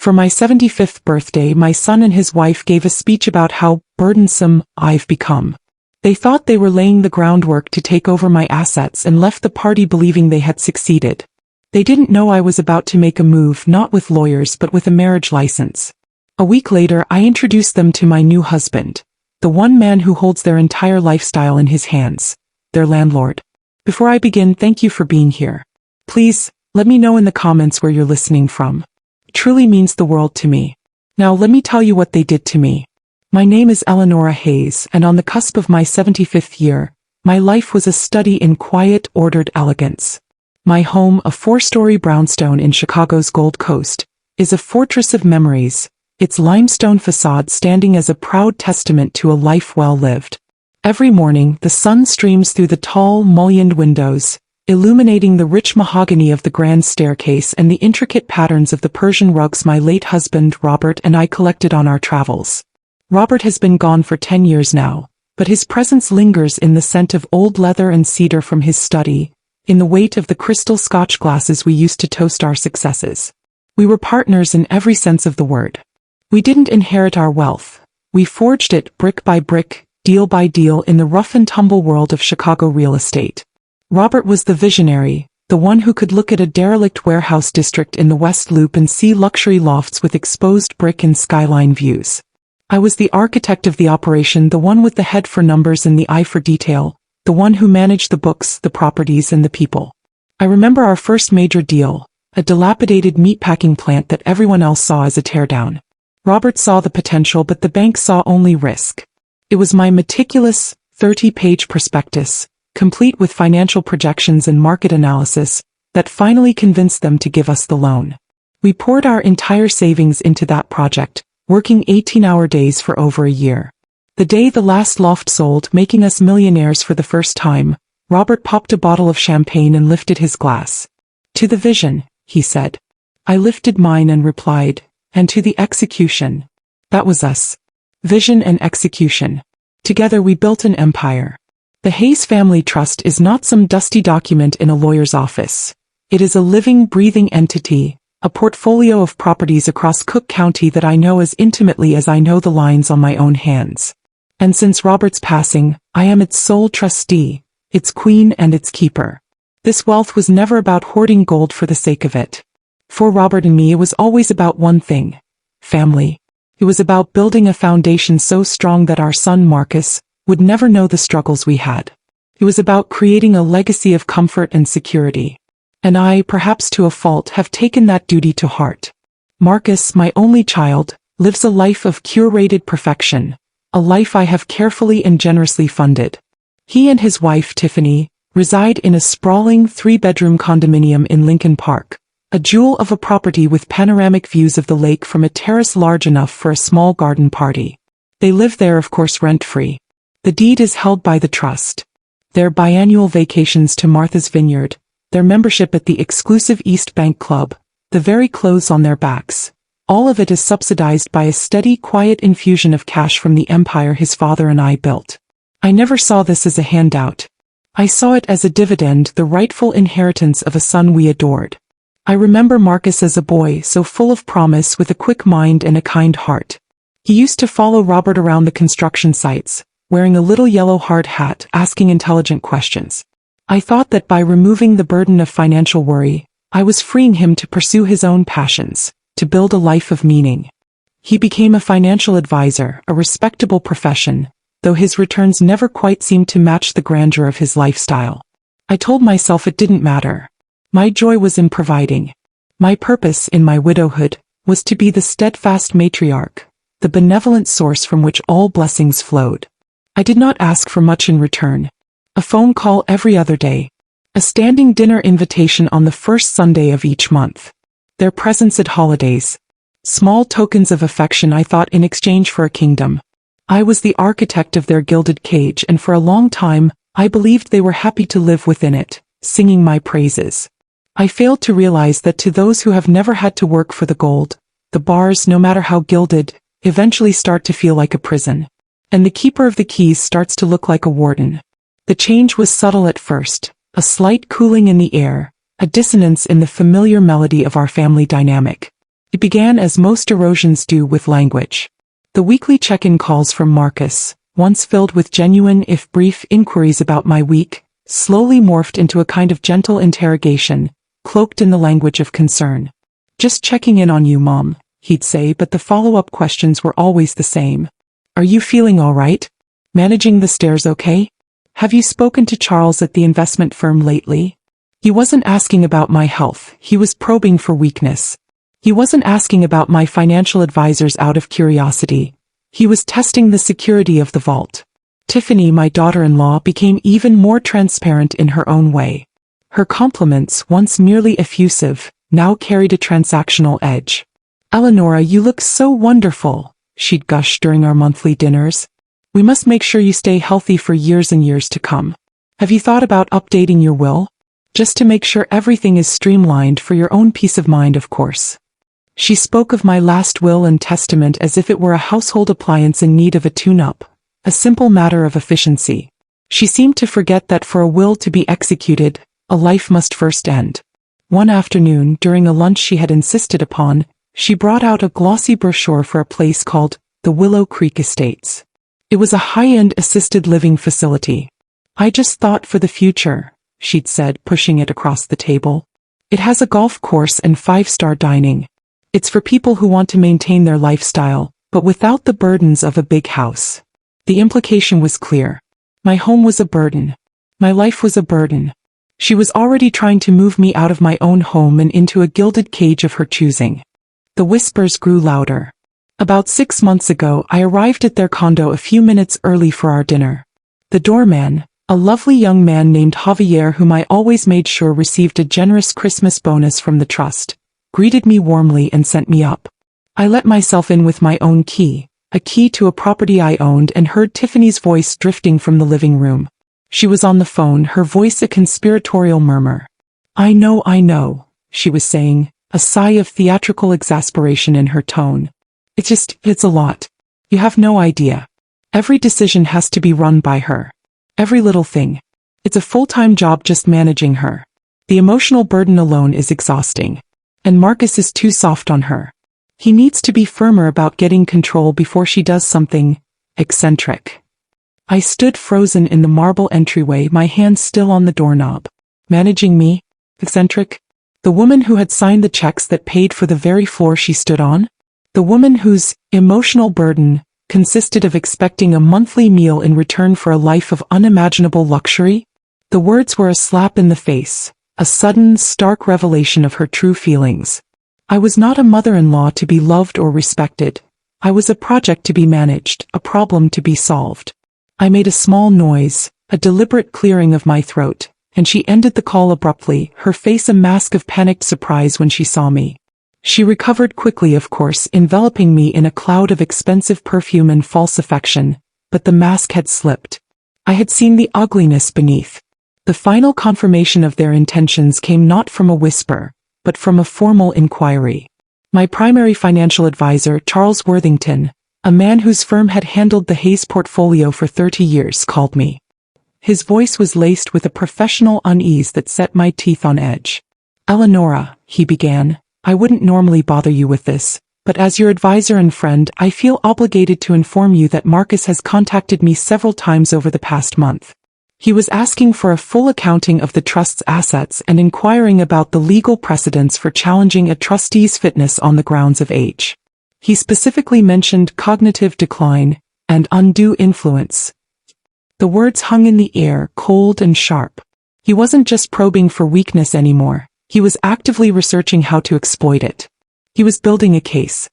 For my 75th birthday, my son and his wife gave a speech about how burdensome I've become. They thought they were laying the groundwork to take over my assets and left the party believing they had succeeded. They didn't know I was about to make a move, not with lawyers but with a marriage license. A week later, I introduced them to my new husband, the one man who holds their entire lifestyle in his hands, their landlord. Before I begin, thank you for being here. Please, let me know in the comments where you're listening from. It truly means the world to me. Now let me tell you what they did to me. My name is Eleanora Hayes, and on the cusp of my 75th year, my life was a study in quiet, ordered elegance. My home, a 4-story brownstone in Chicago's Gold Coast, is a fortress of memories, its limestone facade standing as a proud testament to a life well lived. Every morning, the sun streams through the tall, mullioned windows, illuminating the rich mahogany of the grand staircase and the intricate patterns of the Persian rugs my late husband, Robert, and I collected on our travels. Robert has been gone for 10 years now, but his presence lingers in the scent of old leather and cedar from his study, in the weight of the crystal Scotch glasses we used to toast our successes. We were partners in every sense of the word. We didn't inherit our wealth. We forged it brick by brick, deal by deal in the rough and tumble world of Chicago real estate. Robert was the visionary, the one who could look at a derelict warehouse district in the West Loop and see luxury lofts with exposed brick and skyline views. I was the architect of the operation, the one with the head for numbers and the eye for detail, the one who managed the books, the properties, and the people. I remember our first major deal, a dilapidated meatpacking plant that everyone else saw as a teardown. Robert saw the potential, but the bank saw only risk. It was my meticulous, 30-page prospectus, complete with financial projections and market analysis, that finally convinced them to give us the loan. We poured our entire savings into that project, working 18-hour days for over a year. The day the last loft sold, making us millionaires for the first time, Robert popped a bottle of champagne and lifted his glass. "To the vision," he said. I lifted mine and replied, "And to the execution." That was us. Vision and execution. Together we built an empire. The Hayes Family Trust is not some dusty document in a lawyer's office. It is a living, breathing entity, a portfolio of properties across Cook County that I know as intimately as I know the lines on my own hands. And since Robert's passing, I am its sole trustee, its queen and its keeper. This wealth was never about hoarding gold for the sake of it. For Robert and me, it was always about one thing: family. It was about building a foundation so strong that our son Marcus would never know the struggles we had. It was about creating a legacy of comfort and security. And I, perhaps to a fault, have taken that duty to heart. Marcus, my only child, lives a life of curated perfection, a life I have carefully and generously funded. He and his wife, Tiffany, reside in a sprawling 3-bedroom condominium in Lincoln Park, a jewel of a property with panoramic views of the lake from a terrace large enough for a small garden party. They live there, of course, rent-free. The deed is held by the trust. Their biannual vacations to Martha's Vineyard, their membership at the exclusive East Bank Club, the very clothes on their backs, all of it is subsidized by a steady, quiet infusion of cash from the empire his father and I built. I never saw this as a handout. I saw it as a dividend, the rightful inheritance of a son we adored. I remember Marcus as a boy, so full of promise, with a quick mind and a kind heart. He used to follow Robert around the construction sites, wearing a little yellow hard hat, asking intelligent questions. I thought that by removing the burden of financial worry, I was freeing him to pursue his own passions, to build a life of meaning. He became a financial advisor, a respectable profession, though his returns never quite seemed to match the grandeur of his lifestyle. I told myself it didn't matter. My joy was in providing. My purpose in my widowhood was to be the steadfast matriarch, the benevolent source from which all blessings flowed. I did not ask for much in return. A phone call every other day. A standing dinner invitation on the first Sunday of each month. Their presence at holidays. Small tokens of affection I thought in exchange for a kingdom. I was the architect of their gilded cage, and for a long time, I believed they were happy to live within it, singing my praises. I failed to realize that to those who have never had to work for the gold, the bars, no matter how gilded, eventually start to feel like a prison. And the keeper of the keys starts to look like a warden. The change was subtle at first, a slight cooling in the air, a dissonance in the familiar melody of our family dynamic. It began as most erosions do with language. The weekly check-in calls from Marcus, once filled with genuine if brief inquiries about my week, slowly morphed into a kind of gentle interrogation, cloaked in the language of concern. "Just checking in on you, Mom," he'd say, but the follow-up questions were always the same. "Are you feeling all right? Managing the stairs okay? Have you spoken to Charles at the investment firm lately?" He wasn't asking about my health, he was probing for weakness. He wasn't asking about my financial advisors out of curiosity. He was testing the security of the vault. Tiffany, my daughter-in-law, became even more transparent in her own way. Her compliments, once merely effusive, now carried a transactional edge. "Eleonora, you look so wonderful," she'd gush during our monthly dinners. "We must make sure you stay healthy for years and years to come. Have you thought about updating your will? Just to make sure everything is streamlined for your own peace of mind, of course." She spoke of my last will and testament as if it were a household appliance in need of a tune-up, a simple matter of efficiency. She seemed to forget that for a will to be executed, a life must first end. One afternoon, during a lunch she had insisted upon, she brought out a glossy brochure for a place called the Willow Creek Estates. It was a high-end assisted living facility. "I just thought for the future," she'd said, pushing it across the table. "It has a golf course and 5-star dining. It's for people who want to maintain their lifestyle, but without the burdens of a big house." The implication was clear. My home was a burden. My life was a burden. She was already trying to move me out of my own home and into a gilded cage of her choosing. The whispers grew louder. About 6 months ago, I arrived at their condo a few minutes early for our dinner. The doorman, a lovely young man named Javier, whom I always made sure received a generous Christmas bonus from the trust, greeted me warmly and sent me up. I let myself in with my own key, a key to a property I owned, and heard Tiffany's voice drifting from the living room. She was on the phone, her voice a conspiratorial murmur. I know, she was saying, a sigh of theatrical exasperation in her tone. It's a lot. You have no idea. Every decision has to be run by her. Every little thing. It's a full-time job just managing her. The emotional burden alone is exhausting. And Marcus is too soft on her. He needs to be firmer about getting control before she does something eccentric. I stood frozen in the marble entryway, my hands still on the doorknob. Managing me? Eccentric? The woman who had signed the checks that paid for the very floor she stood on? The woman whose emotional burden consisted of expecting a monthly meal in return for a life of unimaginable luxury? The words were a slap in the face, a sudden, stark revelation of her true feelings. I was not a mother-in-law to be loved or respected. I was a project to be managed, a problem to be solved. I made a small noise, a deliberate clearing of my throat, and she ended the call abruptly, her face a mask of panicked surprise when she saw me. She recovered quickly, of course, enveloping me in a cloud of expensive perfume and false affection, but the mask had slipped. I had seen the ugliness beneath. The final confirmation of their intentions came not from a whisper, but from a formal inquiry. My primary financial advisor, Charles Worthington, a man whose firm had handled the Hayes portfolio for 30 years, called me. His voice was laced with a professional unease that set my teeth on edge. "Eleonora," he began, "I wouldn't normally bother you with this, but as your advisor and friend, I feel obligated to inform you that Marcus has contacted me several times over the past month. He was asking for a full accounting of the trust's assets and inquiring about the legal precedents for challenging a trustee's fitness on the grounds of age. He specifically mentioned cognitive decline and undue influence." The words hung in the air, cold and sharp. He wasn't just probing for weakness anymore. He was actively researching how to exploit it. He was building a case.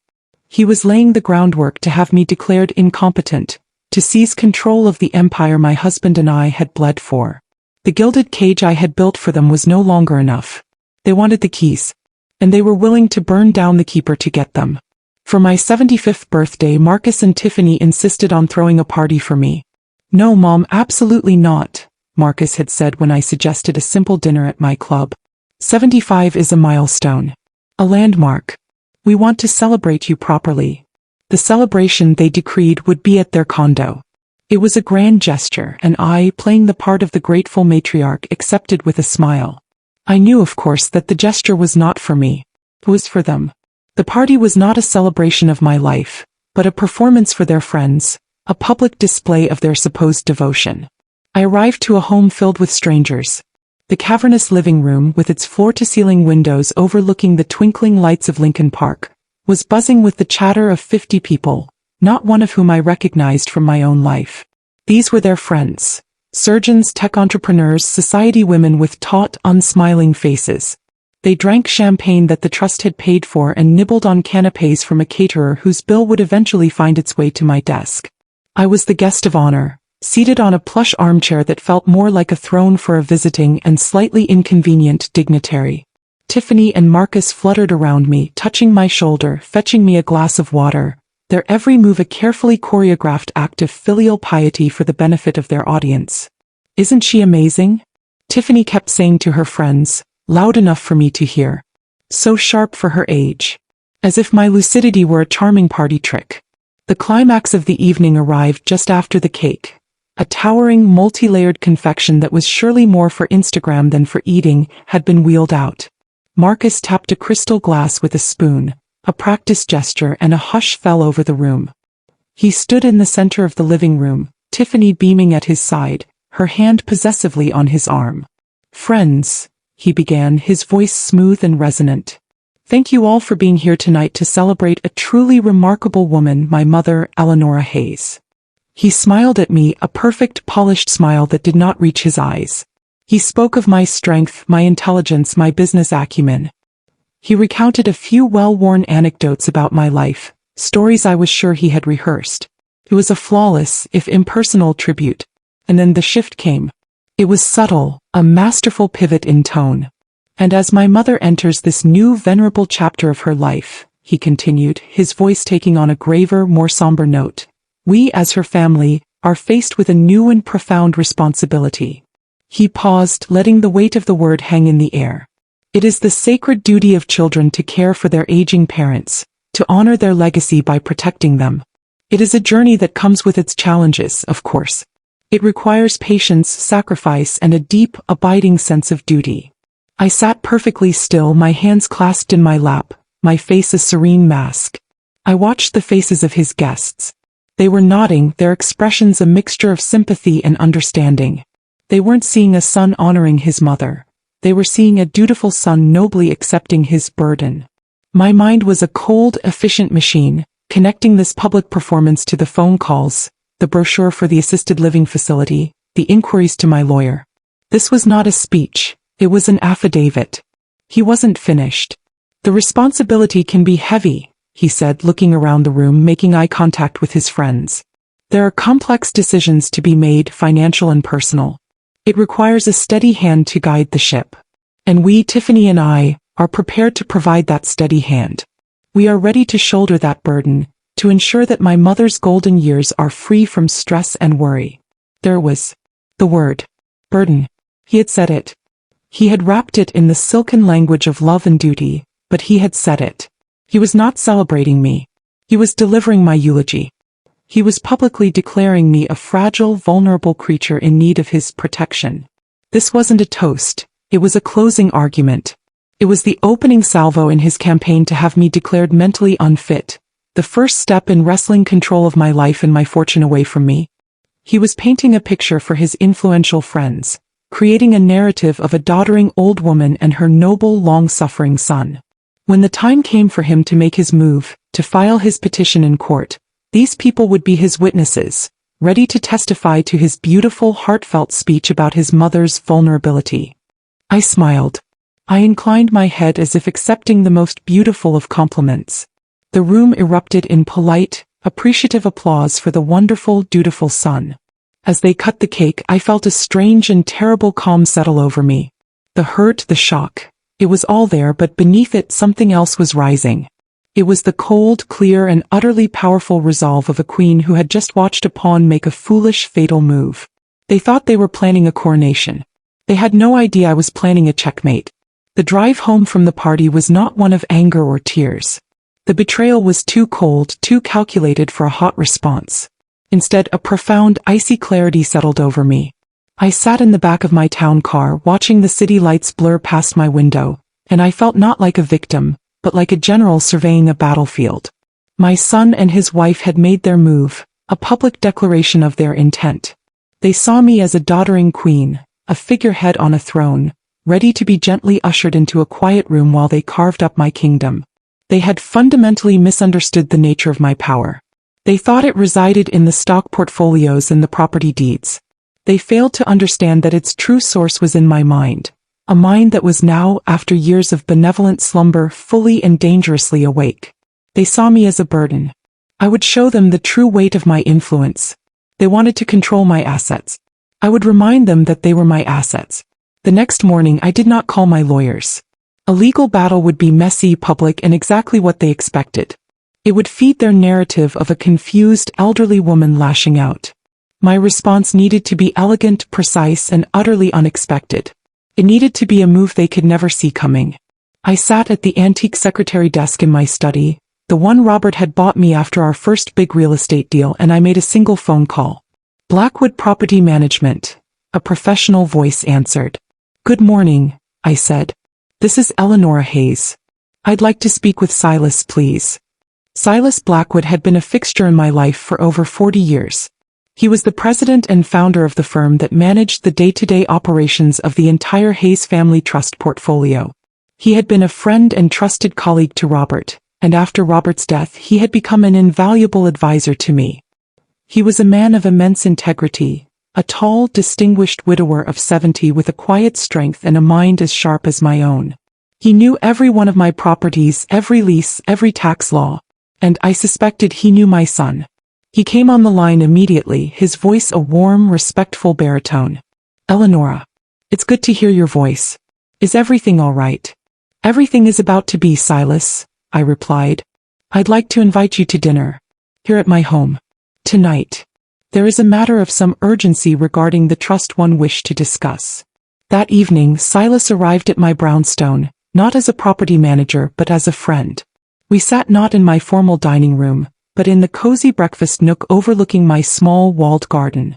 He was laying the groundwork to have me declared incompetent, to seize control of the empire my husband and I had bled for. The gilded cage I had built for them was no longer enough. They wanted the keys. And they were willing to burn down the keeper to get them. For my 75th birthday, Marcus and Tiffany insisted on throwing a party for me. "No, Mom, absolutely not," Marcus had said when I suggested a simple dinner at my club. 75 is a milestone. A landmark. We want to celebrate you properly. The celebration, they decreed, would be at their condo. It was a grand gesture, and I, playing the part of the grateful matriarch, accepted with a smile. I knew, of course, that the gesture was not for me. It was for them. The party was not a celebration of my life, but a performance for their friends, a public display of their supposed devotion. I arrived to a home filled with strangers. The cavernous living room, with its floor-to-ceiling windows overlooking the twinkling lights of Lincoln Park, was buzzing with the chatter of 50 people, not one of whom I recognized from my own life. These were their friends. Surgeons, tech entrepreneurs, society women with taut, unsmiling faces. They drank champagne that the trust had paid for and nibbled on canapés from a caterer whose bill would eventually find its way to my desk. I was the guest of honor, seated on a plush armchair that felt more like a throne for a visiting and slightly inconvenient dignitary. Tiffany and Marcus fluttered around me, touching my shoulder, fetching me a glass of water, their every move a carefully choreographed act of filial piety for the benefit of their audience. "Isn't she amazing?" Tiffany kept saying to her friends, loud enough for me to hear. "So sharp for her age." As if my lucidity were a charming party trick. The climax of the evening arrived just after the cake. A towering, multi-layered confection that was surely more for Instagram than for eating had been wheeled out. Marcus tapped a crystal glass with a spoon, a practiced gesture, and a hush fell over the room. He stood in the center of the living room, Tiffany beaming at his side, her hand possessively on his arm. "Friends," he began, his voice smooth and resonant. "Thank you all for being here tonight to celebrate a truly remarkable woman, my mother, Eleanora Hayes." He smiled at me, a perfect, polished smile that did not reach his eyes. He spoke of my strength, my intelligence, my business acumen. He recounted a few well-worn anecdotes about my life, stories I was sure he had rehearsed. It was a flawless, if impersonal, tribute. And then the shift came. It was subtle, a masterful pivot in tone. "And as my mother enters this new venerable chapter of her life," he continued, his voice taking on a graver, more somber note, "we as her family are faced with a new and profound responsibility." He paused, letting the weight of the word hang in the air. "It is the sacred duty of children to care for their aging parents, to honor their legacy by protecting them. It is a journey that comes with its challenges, of course. It requires patience, sacrifice, and a deep, abiding sense of duty." I sat perfectly still, my hands clasped in my lap, my face a serene mask. I watched the faces of his guests. They were nodding, their expressions a mixture of sympathy and understanding. They weren't seeing a son honoring his mother. They were seeing a dutiful son nobly accepting his burden. My mind was a cold, efficient machine, connecting this public performance to the phone calls, the brochure for the assisted living facility, the inquiries to my lawyer. This was not a speech, it was an affidavit. He wasn't finished. "The responsibility can be heavy," he said, looking around the room, making eye contact with his friends. "There are complex decisions to be made, financial and personal. It requires a steady hand to guide the ship. And we, Tiffany and I, are prepared to provide that steady hand. We are ready to shoulder that burden, to ensure that my mother's golden years are free from stress and worry." There was the word, burden. He had said it. He had wrapped it in the silken language of love and duty, but he had said it. He was not celebrating me. He was delivering my eulogy. He was publicly declaring me a fragile, vulnerable creature in need of his protection. This wasn't a toast, it was a closing argument. It was the opening salvo in his campaign to have me declared mentally unfit, the first step in wresting control of my life and my fortune away from me. He was painting a picture for his influential friends, creating a narrative of a doddering old woman and her noble, long-suffering son. When the time came for him to make his move, to file his petition in court, these people would be his witnesses, ready to testify to his beautiful, heartfelt speech about his mother's vulnerability. I smiled. I inclined my head as if accepting the most beautiful of compliments. The room erupted in polite, appreciative applause for the wonderful, dutiful son. As they cut the cake, I felt a strange and terrible calm settle over me. The hurt, the shock. It was all there, but beneath it something else was rising. It was the cold, clear, and utterly powerful resolve of a queen who had just watched a pawn make a foolish, fatal move. They thought they were planning a coronation. They had no idea I was planning a checkmate. The drive home from the party was not one of anger or tears. The betrayal was too cold, too calculated for a hot response. Instead, a profound, icy clarity settled over me. I sat in the back of my town car, watching the city lights blur past my window, and I felt not like a victim, but like a general surveying a battlefield. My son and his wife had made their move, a public declaration of their intent. They saw me as a doddering queen, a figurehead on a throne, ready to be gently ushered into a quiet room while they carved up my kingdom. They had fundamentally misunderstood the nature of my power. They thought it resided in the stock portfolios and the property deeds. They failed to understand that its true source was in my mind, a mind that was now, after years of benevolent slumber, fully and dangerously awake. They saw me as a burden. I would show them the true weight of my influence. They wanted to control my assets. I would remind them that they were my assets. The next morning I did not call my lawyers. A legal battle would be messy, public, and exactly what they expected. It would feed their narrative of a confused, elderly woman lashing out. My response needed to be elegant, precise, and utterly unexpected. It needed to be a move they could never see coming. I sat at the antique secretary desk in my study, the one Robert had bought me after our first big real estate deal, and I made a single phone call. Blackwood Property Management. A professional voice answered. "Good morning," I said. "This is Eleanor Hayes. I'd like to speak with Silas, please." Silas Blackwood had been a fixture in my life for over 40 years. He was the president and founder of the firm that managed the day-to-day operations of the entire Hayes family trust portfolio. He had been a friend and trusted colleague to Robert, and after Robert's death he had become an invaluable advisor to me. He was a man of immense integrity, a tall, distinguished widower of 70 with a quiet strength and a mind as sharp as my own. He knew every one of my properties, every lease, every tax law, and I suspected he knew my son. He came on the line immediately, his voice a warm, respectful baritone. "Eleonora, it's good to hear your voice. Is everything all right?" "Everything is about to be, Silas," I replied. "I'd like to invite you to dinner. Here at my home. Tonight. There is a matter of some urgency regarding the trust one wished to discuss." That evening, Silas arrived at my brownstone, not as a property manager but as a friend. We sat not in my formal dining room, but in the cozy breakfast nook overlooking my small walled garden.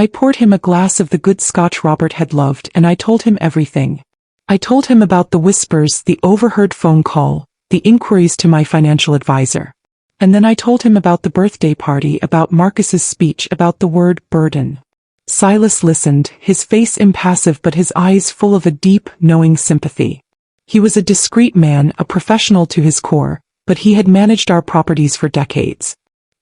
I poured him a glass of the good Scotch Robert had loved, and I told him everything. I told him about the whispers, the overheard phone call, the inquiries to my financial advisor. And then I told him about the birthday party, about Marcus's speech, about the word burden. Silas listened, his face impassive but his eyes full of a deep, knowing sympathy. He was a discreet man, a professional to his core, but he had managed our properties for decades.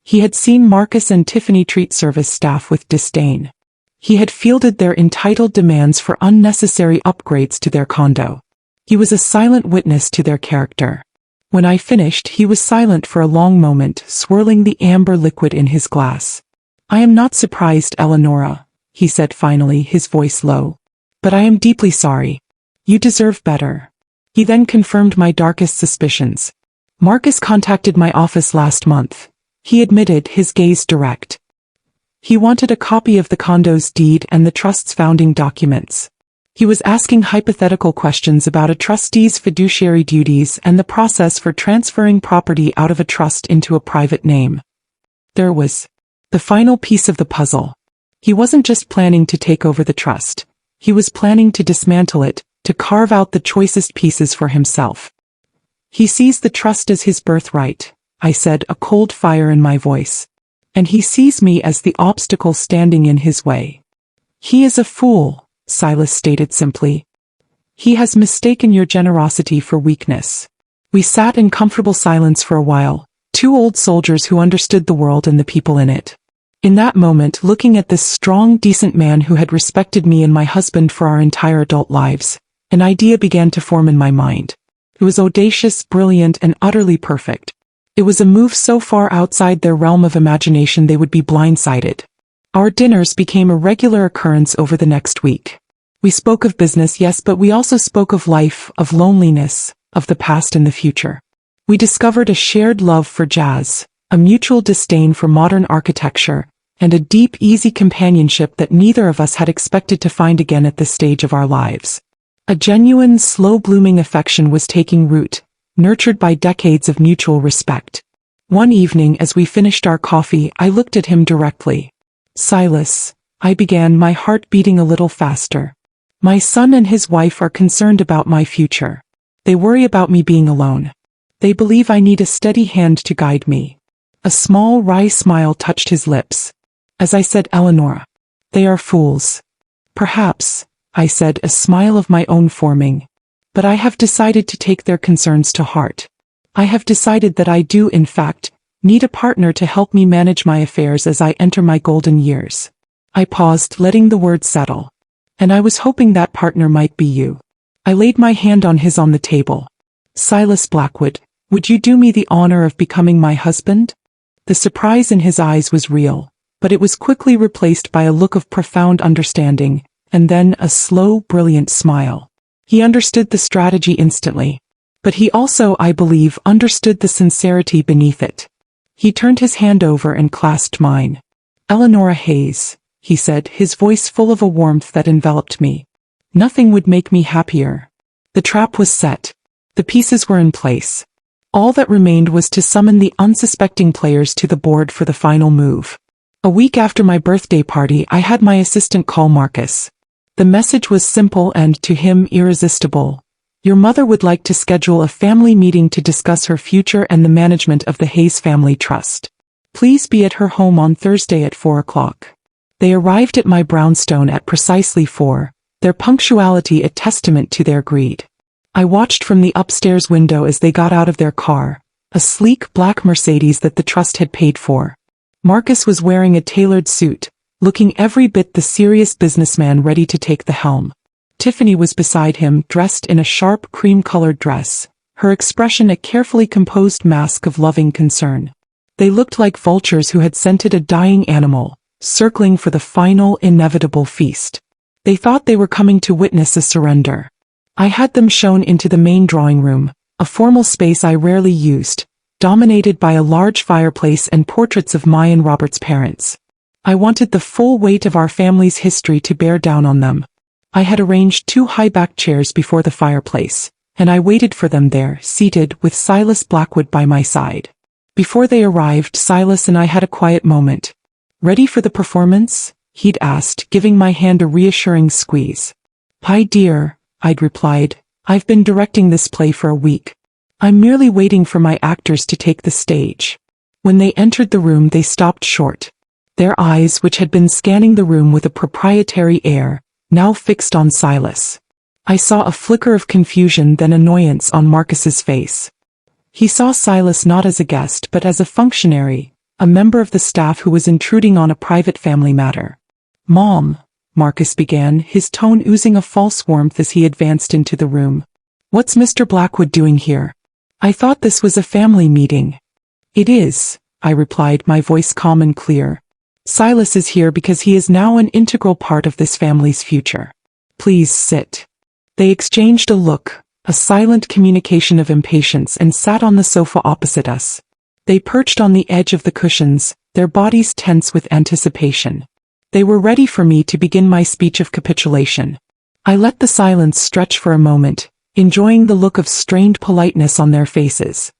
He had seen Marcus and Tiffany treat service staff with disdain. He had fielded their entitled demands for unnecessary upgrades to their condo. He was a silent witness to their character. When I finished, he was silent for a long moment, swirling the amber liquid in his glass. "I am not surprised, Eleonora," he said finally, his voice low. "But I am deeply sorry. You deserve better." He then confirmed my darkest suspicions. "Marcus contacted my office last month," he admitted, his gaze direct. "He wanted a copy of the condo's deed and the trust's founding documents. He was asking hypothetical questions about a trustee's fiduciary duties and the process for transferring property out of a trust into a private name." There was the final piece of the puzzle. He wasn't just planning to take over the trust. He was planning to dismantle it, to carve out the choicest pieces for himself. "He sees the trust as his birthright," I said, a cold fire in my voice. "And he sees me as the obstacle standing in his way." "He is a fool," Silas stated simply. "He has mistaken your generosity for weakness." We sat in comfortable silence for a while, two old soldiers who understood the world and the people in it. In that moment, looking at this strong, decent man who had respected me and my husband for our entire adult lives, an idea began to form in my mind. It was audacious, brilliant, and utterly perfect. It was a move so far outside their realm of imagination they would be blindsided. Our dinners became a regular occurrence over the next week. We spoke of business, yes, but we also spoke of life, of loneliness, of the past and the future. We discovered a shared love for jazz, a mutual disdain for modern architecture, and a deep, easy companionship that neither of us had expected to find again at this stage of our lives. A genuine, slow-blooming affection was taking root, nurtured by decades of mutual respect. One evening, as we finished our coffee, I looked at him directly. "Silas," I began, my heart beating a little faster. "My son and his wife are concerned about my future. They worry about me being alone. They believe I need a steady hand to guide me. A small wry smile touched his lips. As I said, Eleonora, they are fools. Perhaps, I said, a smile of my own forming. But I have decided to take their concerns to heart. I have decided that I do, in fact, need a partner to help me manage my affairs as I enter my golden years. I paused, letting the words settle. And I was hoping that partner might be you. I laid my hand on his on the table. Silas Blackwood, would you do me the honor of becoming my husband? The surprise in his eyes was real, but it was quickly replaced by a look of profound understanding, and then a slow, brilliant smile. He understood the strategy instantly. But he also, I believe, understood the sincerity beneath it. He turned his hand over and clasped mine. Eleonora Hayes, he said, his voice full of a warmth that enveloped me. Nothing would make me happier. The trap was set. The pieces were in place. All that remained was to summon the unsuspecting players to the board for the final move. A week after my birthday party, I had my assistant call Marcus. The message was simple and, to him, irresistible. Your mother would like to schedule a family meeting to discuss her future and the management of the Hayes Family Trust. Please be at her home on Thursday at 4 o'clock. They arrived at my brownstone at precisely 4, their punctuality a testament to their greed. I watched from the upstairs window as they got out of their car, a sleek black Mercedes that the trust had paid for. Marcus was wearing a tailored suit, looking every bit the serious businessman ready to take the helm. Tiffany was beside him, dressed in a sharp cream-colored dress, her expression a carefully composed mask of loving concern. They looked like vultures who had scented a dying animal, circling for the final, inevitable feast. They thought they were coming to witness a surrender. I had them shown into the main drawing room, a formal space I rarely used, dominated by a large fireplace and portraits of my and Robert's parents. I wanted the full weight of our family's history to bear down on them. I had arranged 2 high-backed chairs before the fireplace, and I waited for them there, seated, with Silas Blackwood by my side. Before they arrived, Silas and I had a quiet moment. Ready for the performance? He'd asked, giving my hand a reassuring squeeze. Hi dear, I'd replied. I've been directing this play for a week. I'm merely waiting for my actors to take the stage. When they entered the room, they stopped short. Their eyes, which had been scanning the room with a proprietary air, now fixed on Silas. I saw a flicker of confusion, then annoyance on Marcus's face. He saw Silas not as a guest but as a functionary, a member of the staff who was intruding on a private family matter. Mom, Marcus began, his tone oozing a false warmth as he advanced into the room. What's Mr. Blackwood doing here? I thought this was a family meeting. It is, I replied, my voice calm and clear. Silas is here because he is now an integral part of this family's future. Please sit. They exchanged a look, a silent communication of impatience, and sat on the sofa opposite us. They perched on the edge of the cushions, their bodies tense with anticipation. They were ready for me to begin my speech of capitulation. I let the silence stretch for a moment, enjoying the look of strained politeness on their faces.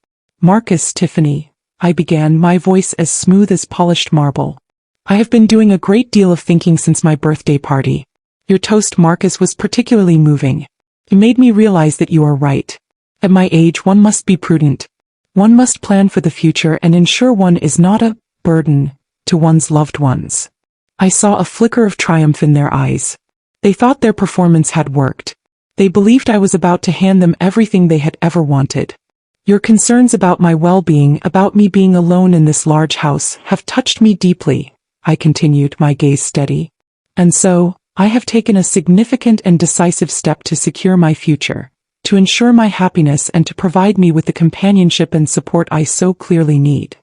Marcus, Tiffany, I began, my voice as smooth as polished marble. I have been doing a great deal of thinking since my birthday party. Your toast, Marcus, was particularly moving. It made me realize that you are right. At my age, one must be prudent. One must plan for the future and ensure one is not a burden to one's loved ones. I saw a flicker of triumph in their eyes. They thought their performance had worked. They believed I was about to hand them everything they had ever wanted. Your concerns about my well-being, about me being alone in this large house, have touched me deeply, I continued, my gaze steady. And so, I have taken a significant and decisive step to secure my future, to ensure my happiness and to provide me with the companionship and support I so clearly need.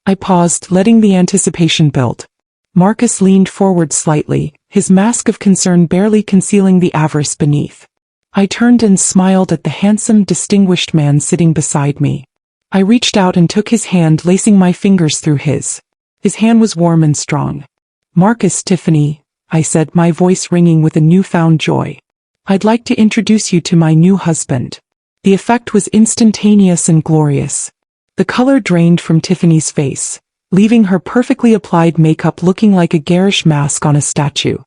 I paused, letting the anticipation build. Marcus leaned forward slightly, his mask of concern barely concealing the avarice beneath. I turned and smiled at the handsome, distinguished man sitting beside me. I reached out and took his hand, lacing my fingers through his. His hand was warm and strong. Marcus, Tiffany, I said, my voice ringing with a newfound joy. I'd like to introduce you to my new husband. The effect was instantaneous and glorious. The color drained from Tiffany's face, leaving her perfectly applied makeup looking like a garish mask on a statue.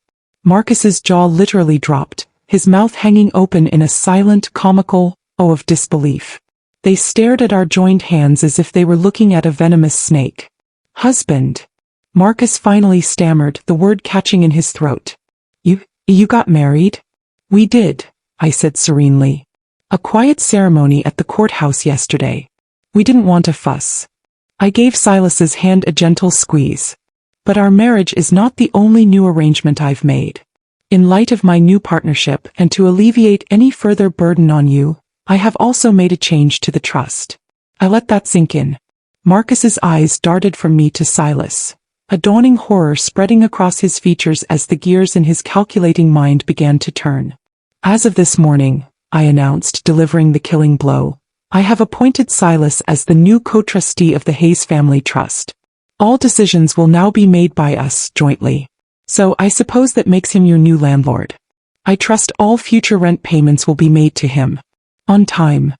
Marcus's jaw literally dropped, his mouth hanging open in a silent, comical O of disbelief. They stared at our joined hands as if they were looking at a venomous snake. Husband. Marcus finally stammered, the word catching in his throat. You got married? We did, I said serenely. A quiet ceremony at the courthouse yesterday. We didn't want a fuss. I gave Silas's hand a gentle squeeze. But our marriage is not the only new arrangement I've made. In light of my new partnership and to alleviate any further burden on you, I have also made a change to the trust. I let that sink in. Marcus's eyes darted from me to Silas, a dawning horror spreading across his features as the gears in his calculating mind began to turn. As of this morning, I announced, delivering the killing blow, I have appointed Silas as the new co-trustee of the Hayes Family Trust. All decisions will now be made by us jointly. So I suppose that makes him your new landlord. I trust all future rent payments will be made to him. On time.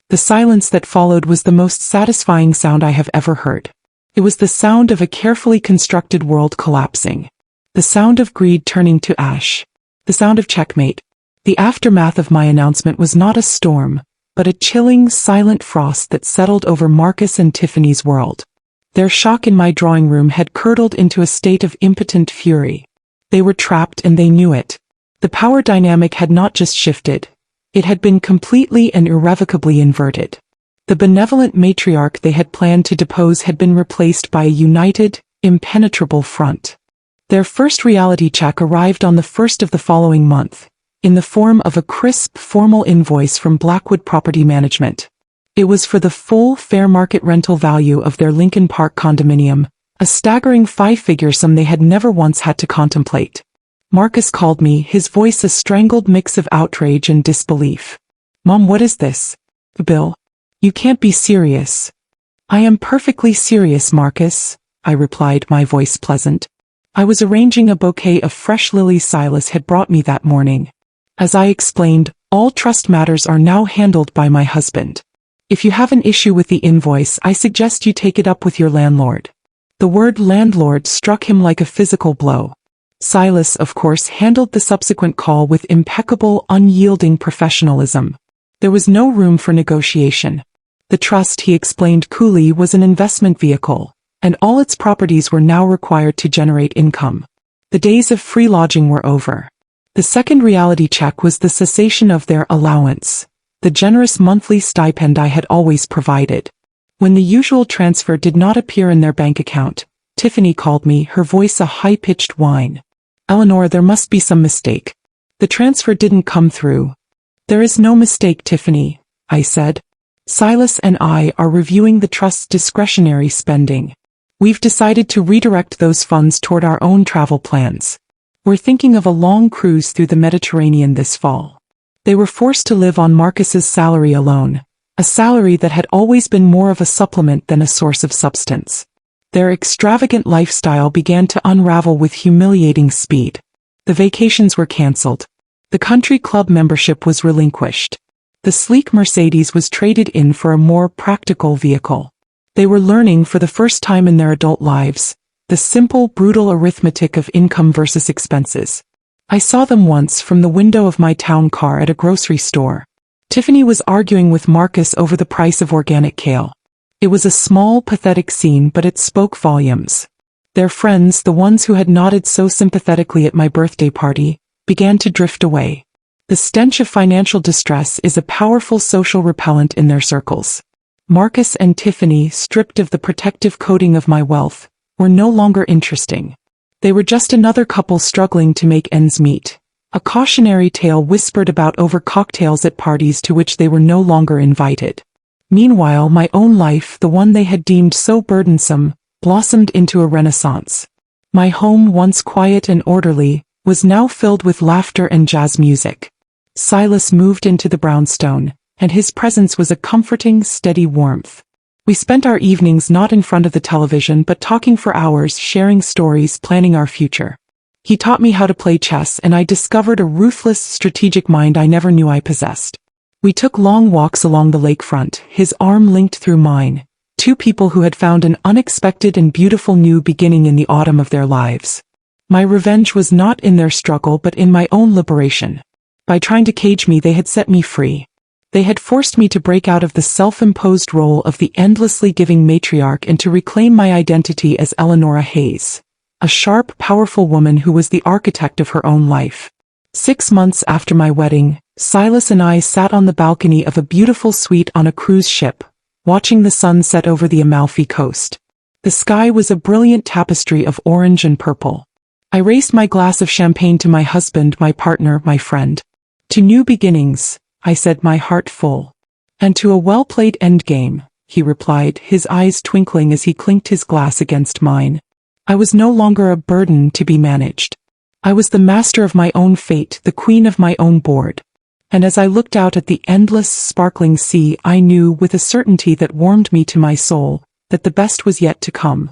The silence that followed was the most satisfying sound I have ever heard. It was the sound of a carefully constructed world collapsing. The sound of greed turning to ash. The sound of checkmate. The aftermath of my announcement was not a storm, but a chilling, silent frost that settled over Marcus and Tiffany's world. Their shock in my drawing room had curdled into a state of impotent fury. They were trapped and they knew it. The power dynamic had not just shifted. It had been completely and irrevocably inverted. The benevolent matriarch they had planned to depose had been replaced by a united, impenetrable front. Their first reality check arrived on the 1st of the following month, in the form of a crisp, formal invoice from Blackwood Property Management. It was for the full, fair market rental value of their Lincoln Park condominium, a staggering 5-figure sum they had never once had to contemplate. Marcus called me, his voice a strangled mix of outrage and disbelief. Mom, what is this? Bill? You can't be serious. I am perfectly serious, Marcus, I replied, my voice pleasant. I was arranging a bouquet of fresh lilies Silas had brought me that morning. As I explained, all trust matters are now handled by my husband. If you have an issue with the invoice, I suggest you take it up with your landlord. The word landlord struck him like a physical blow. Silas, of course, handled the subsequent call with impeccable, unyielding professionalism. There was no room for negotiation. The trust, he explained coolly, was an investment vehicle, and all its properties were now required to generate income. The days of free lodging were over. The second reality check was the cessation of their allowance, the generous monthly stipend I had always provided. When the usual transfer did not appear in their bank account, Tiffany called me, her voice a high-pitched whine. Eleanor, there must be some mistake. The transfer didn't come through. There is no mistake, Tiffany, I said. Silas and I are reviewing the trust's discretionary spending. We've decided to redirect those funds toward our own travel plans. We're thinking of a long cruise through the Mediterranean this fall. They were forced to live on Marcus's salary alone, a salary that had always been more of a supplement than a source of substance. Their extravagant lifestyle began to unravel with humiliating speed. The vacations were cancelled. The country club membership was relinquished. The sleek Mercedes was traded in for a more practical vehicle. They were learning for the first time in their adult lives the simple, brutal arithmetic of income versus expenses. I saw them once from the window of my town car at a grocery store. Tiffany was arguing with Marcus over the price of organic kale. It was a small, pathetic scene, but it spoke volumes. Their friends, the ones who had nodded so sympathetically at my birthday party, began to drift away. The stench of financial distress is a powerful social repellent in their circles. Marcus and Tiffany, stripped of the protective coating of my wealth, were no longer interesting. They were just another couple struggling to make ends meet. A cautionary tale whispered about over cocktails at parties to which they were no longer invited. Meanwhile, my own life, the one they had deemed so burdensome, blossomed into a renaissance. My home, once quiet and orderly, was now filled with laughter and jazz music. Silas moved into the brownstone, and his presence was a comforting, steady warmth. We spent our evenings not in front of the television but talking for hours, sharing stories, planning our future. He taught me how to play chess, and I discovered a ruthless, strategic mind I never knew I possessed. We took long walks along the lakefront, his arm linked through mine, two people who had found an unexpected and beautiful new beginning in the autumn of their lives. My revenge was not in their struggle but in my own liberation. By trying to cage me, they had set me free. They had forced me to break out of the self-imposed role of the endlessly giving matriarch and to reclaim my identity as Eleanora Hayes, a sharp, powerful woman who was the architect of her own life. 6 months after my wedding, Silas and I sat on the balcony of a beautiful suite on a cruise ship, watching the sun set over the Amalfi coast. The sky was a brilliant tapestry of orange and purple. I raised my glass of champagne to my husband, my partner, my friend. To new beginnings, I said, my heart full. And to a well-played endgame, he replied, his eyes twinkling as he clinked his glass against mine. I was no longer a burden to be managed. I was the master of my own fate, the queen of my own board. And as I looked out at the endless, sparkling sea, I knew with a certainty that warmed me to my soul, that the best was yet to come.